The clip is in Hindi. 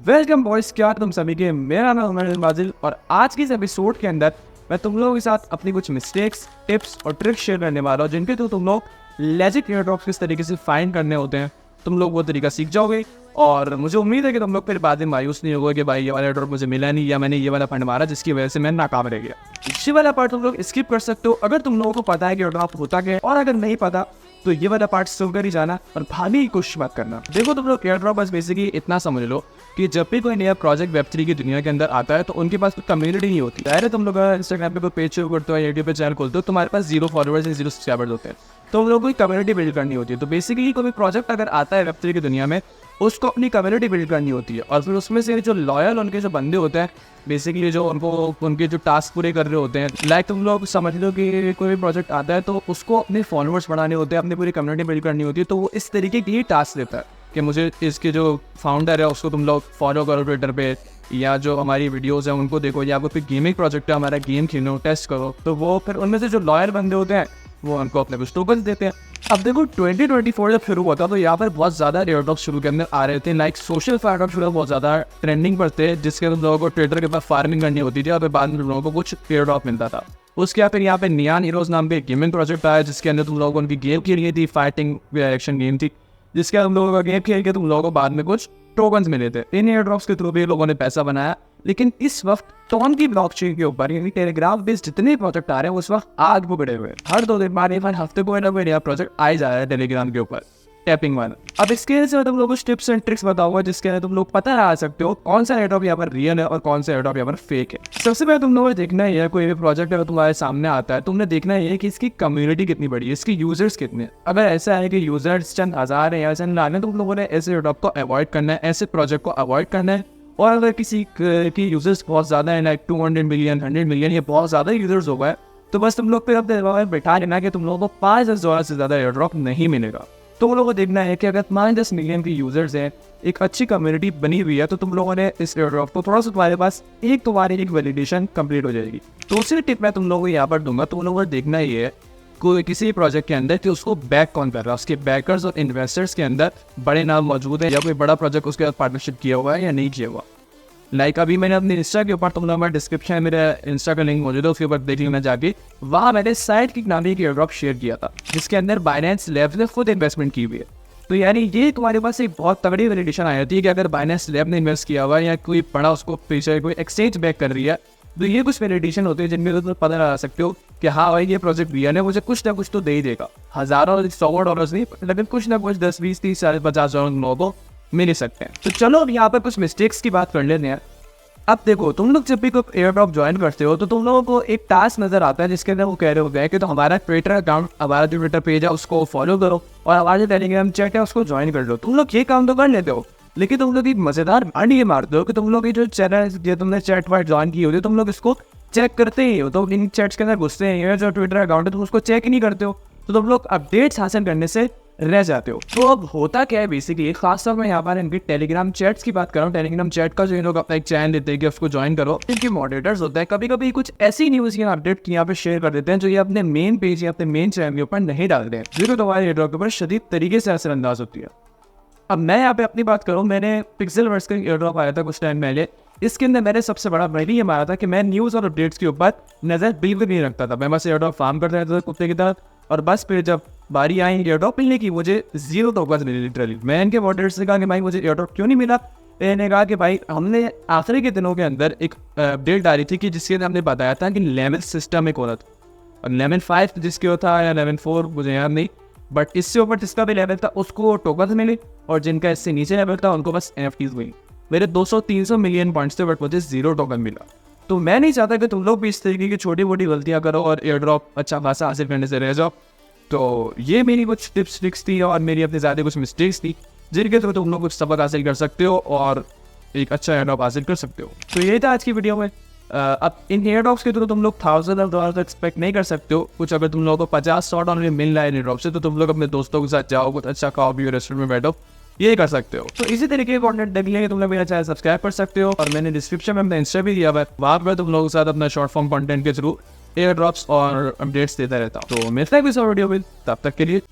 वेलकम बॉयज, क्या तुम सभी के। मेरा नाम है बाजिल और आज की इस एपिसोड के अंदर मैं तुम लोगों के साथ अपनी कुछ मिस्टेक्स, टिप्स और ट्रिक्स शेयर करने वाला हूँ जिनके थ्रू तुम लोग लेजिट एयरड्रॉप्स किस तरीके से फाइंड करने होते हैं तुम लोग वो तरीका सीख जाओगे। और मुझे उम्मीद है कि तुम लोग फिर बाद में मायूस नहीं होगे कि भाई ये वाला एयरड्रॉप मुझे मिला नहीं या मैंने ये वाला फंड मारा जिसकी वजह से मैं नाकाम रह गया। इसी वाला पार्ट तुम लोग स्किप कर सकते हो अगर तुम लोगों को पता है कि एयरड्रॉप होता क्या है, और अगर नहीं पता तो ये वाला पार्ट सुनकर ही जाना और भागने की कोशिश मत करना। देखो तुम लोग एयरड्रॉप बस बेसिकली इतना समझ लो कि जब भी कोई नया प्रोजेक्ट वेब3 की दुनिया के अंदर आता है तो उनके पास कोई कम्युनिटी नहीं होती। डायरेक्ट तुम लोग इंस्टाग्राम पे कोई पेज शुरू करते हो, यूट्यूब पे चैनल खोलते हो, तुम्हारे पास 0 फॉलोअर्स या 0 सब्सक्राइबर्स होते हैं, तो उन लोगों को कम्युनिटी बिल्ड करनी होती है। तो बेसिकली कोई प्रोजेक्ट अगर आता है वेब3 की दुनिया में उसको अपनी कम्युनिटी बिल्ड करनी होती है और फिर उसमें से जो लॉयल उनके जो बंदे होते हैं बेसिकली जो उनको उनके जो टास्क पूरे कर रहे होते हैं, लाइक तुम लोग समझ लो कि कोई भी प्रोजेक्ट आता है तो उसको अपने फॉलोअर्स बढ़ाने होते हैं, अपनी पूरी कम्युनिटी बिल्ड करनी होती है। तो वो इस तरीके की ही टास्क देता है कि मुझे इसके जो फाउंडर है उसको तुम लोग फॉलो करो ट्विटर पे, या जो हमारी वीडियोस हैं उनको देखो, या कोई गेमिंग प्रोजेक्ट है हमारा गेम खेलो टेस्ट करो। तो वो फिर उनमें से जो लॉयल बंदे होते हैं वो उनको अपने कुछ टोकन देते हैं। अब देखो 2024 जब शुरू हुआ था तो यहाँ पर बहुत ज़्यादा एयरड्रॉप शुरू के अंदर आ रहे थे, लाइक सोशल एयरड्रॉप शुरू बहुत ज़्यादा ट्रेंडिंग पर थे जिसके अंदर लोगों को ट्विटर के पास फार्मिंग करनी होती थी और फिर बाद में लोगों को कुछ एयरड्रॉप मिलता था। उसके बाद फिर यहाँ पे नियान हीरोज नाम पे गेमिंग प्रोजेक्ट आया जिसके अंदर तुम लोगों को उनकी गेम खेली थी, फाइटिंग एक्शन गेम थी, जिसके अंदर तुम लोगों का गेम खेल के तुम लोगों को बाद में कुछ टोकन्स मिले थे। इन एयरड्रॉप्स के थ्रू भी लोगों ने पैसा बनाया। लेकिन इस वक्त टॉन की ब्लॉकचेन के ऊपर यानी टेलीग्राम बेस्ड जितने प्रोजेक्ट आ रहे हैं उस वक्त आग को बढ़े हुए हर 2 दिन बाद हर हफ्ते को नया प्रोजेक्ट आ जा रहा है टेलीग्राम के ऊपर टैपिंग वाला। अब इसके से तुम लोगों को टिप्स एंड ट्रिक्स बताऊंगा जिसके अंदर तुम लोग पता लगा सकते हो कौन सा एयरड्रॉप यहाँ पर रियल है और कौन सा एयरड्रॉप यहाँ पर फेक है। सबसे पहले तुम लोगों को देखना है कोई भी प्रोजेक्ट अगर तुम्हारे सामने आता है तुमने देखना है कि इसकी कम्युनिटी कितनी बड़ी है, इसकी यूजर्स कितने हैं। अगर ऐसा है कि यूजर्स चंद हज़ार है या चंद लाख है तो तुम लोगों ने ऐसे एयरड्रॉप को अवॉइड करना है, ऐसे प्रोजेक्ट को अवॉइड करना है। और अगर किसी की यूजर्स बहुत ज़्यादा है लाइक 200 मिलियन 100 मिलियन ये बहुत ज़्यादा यूजर्स हो गए तो बस तुम लोग फिर अपने बैठा लेना कि तुम लोगों को $5,000 से ज़्यादा एयरड्रॉप नहीं मिलेगा। तो वो लोगों को देखना है कि अगर 5-10 मिलियन की यूजर्स हैं, एक अच्छी कम्युनिटी बनी हुई है तो तुम लोगों ने इस एयरड्रॉप को थोड़ा सा तुम्हारे पास तुम्हारी एक वैलिडेशन कंप्लीट हो जाएगी। दूसरी टिप मैं तुम लोगों को यहाँ पर दूंगा, तो तुम लोगों को देखना ही है कोई किसी प्रोजेक्ट के अंदर कि उसको बैक कौन कर रहा है, उसके बैकर्स और इन्वेस्टर्स के अंदर बड़े नाम मौजूद है या कोई बड़ा प्रोजेक्ट उसके साथ पार्टनरशिप किया हुआ है या नहीं किया हुआ। लाइक अभी मैंने अपने इंस्टा के ऊपर, तुम लोग हमारे डिस्क्रिप्शन में मेरा इंस्टा का लिंक मौजूद है, उसके ऊपर देख लेना जाके, वहाँ मैंने साइड की नाम की एयरड्रॉप शेयर किया था जिसके अंदर बाइनेंस लैब्स ने खुद इन्वेस्टमेंट की हुई है। तो यानी ये तुम्हारे पास एक बहुत तगड़ी वैलिडेशन आ जाती है कि अगर बाइनेंस लैब ने इन्वेस्ट किया हुआ है या कोई बड़ा उसको पीछे कोई एक्सचेंज बैक कर रही है तो ये कुछ वैलिडेशन होती है जिनमें तुम पता लगा सकते हो कि हाँ भाई ये प्रोजेक्ट रियल है, मुझे कुछ ना कुछ तो दे ही देगा। हज़ारों 100 डॉलर्स नहीं लेकिन कुछ ना कुछ 10 20 30 40 50 लोगों को मिल ही सकते हैं। तो चलो अब यहाँ पर कुछ मिस्टेक्स की बात कर लेते हैं। अब देखो तुम लोग जब भी कोई एयरड्रॉप ज्वाइन करते हो तो तुम लोगों को एक टास्क नजर आता है जिसके अंदर वो कह रहे होते हैं कि तो हमारा ट्विटर अकाउंट, हमारा जो ट्विटर पेज है उसको फॉलो करो और हमारा जो टेलीग्राम चैट है उसको ज्वाइन कर लो। तुम लोग ये काम तो कर लेते हो लेकिन तुम लोग एक मजेदार बांड ये मारते हो कि तुम लोग ये जो चैनल जो तुमने चैट वाइट ज्वाइन की होती है तुम लोग इसको चेक करते ही हो, तो इन चैट्स के अंदर घुसते हैं, जो ट्विटर अकाउंट है तुम उसको चेक ही नहीं करते हो, तो तुम लोग अपडेट्स हासिल करने से रह जाते हो। तो अब होता क्या है बेसिकली, खासतौर में यहाँ पर इनकी टेलीग्राम चैट्स की बात कर रहा हूँ। टेलीग्राम चैट का जो ये लोग अपना एक चैनल देते हैं कि उसको ज्वाइन करो, इनके मॉडरेटर्स होते हैं, कभी कभी कुछ ऐसी न्यूज़ या अपडेट यहाँ पे शेयर कर देते हैं जो ये अपने मेन पेज या अपने मेन चैनल के ऊपर नहीं डालते हैं, जो तुम्हारे एयरड्रॉप के ऊपर शदीद तरीके से असरअंदाज होती है। अब मैं यहाँ पे अपनी बात करूँ, मैंने पिक्सेलवर्स का एयरड्रॉप आया था कुछ टाइम पहले, इसके अंदर मैंने सबसे बड़ा पहले ये मारा था कि मैं न्यूज़ और अपडेट्स के ऊपर नज़र बिल्कुल नहीं रखता था। मैं बस एयरड्रॉप फार्म करता रहता था कुत्ते की तरह, और बस फिर जब बारी आई एयरड्रॉप मिलने की मुझे 0 टोकन्स मिले लिटरली। मैं इनके मॉडरेटर से कहा कि भाई मुझे एयरड्रॉप क्यों नहीं मिला। मैंने कहा कि भाई हमने आखिरी के दिनों के अंदर एक अपडेट डाली थी कि जिसके अंदर हमने बताया था कि लेवल सिस्टम एक होता था, और लेवल 5 जिसके होता या लेवल 4 मुझे याद नहीं, बट इससे ऊपर जिसका भी लेवल था उसको टोकन्स मिले और जिनका इससे नीचे लेवल था उनको बस NFTs मिली। मेरे 200-300 मिलियन पॉइंट्स थे बट मुझे 0 टोकन मिला। तो मैं नहीं चाहता कि तुम लोग भी इस तरीके की छोटी मोटी गलतियां करो और एयरड्रॉप अच्छा खासा हासिल करने से रह जाओ। तो ये मेरी कुछ टिप्स ट्रिक्स थी और मेरी अपनी ज़्यादा कुछ मिस्टेक्स थी जिनके थ्रू तुम लोग कुछ सबक हासिल कर सकते हो और एक अच्छा एयरड्रॉप हासिल कर सकते हो। तो ये था आज की वीडियो में। अब इन एयरड्रॉप्स के थ्रू तुम लोग $1000 तो एक्सपेक्ट नहीं कर सकते हो कुछ। अगर तुम लोगों को $50-100 में मिल रहा है एयरड्रॉप से तो तुम लोग अपने दोस्तों के साथ जाओ, कुछ अच्छा खाओ पियो, रेस्टोरेंट में बैठो, ये कर सकते हो। तो इसी तरीके के कंटेंट देखने के लिए तुम लोग मेरा चैनल सब्सक्राइब कर सकते हो, और मैंने डिस्क्रिप्शन में अपना इंस्टा भी दिया हुआ है, वहाँ पर तुम लोगों के साथ अपना शॉर्ट फॉर्म कंटेंट के थ्रू एयर ड्रॉप्स और अपडेट्स देता रहता हूँ। तो मिलता है किसी वीडियो में, तब तक के लिए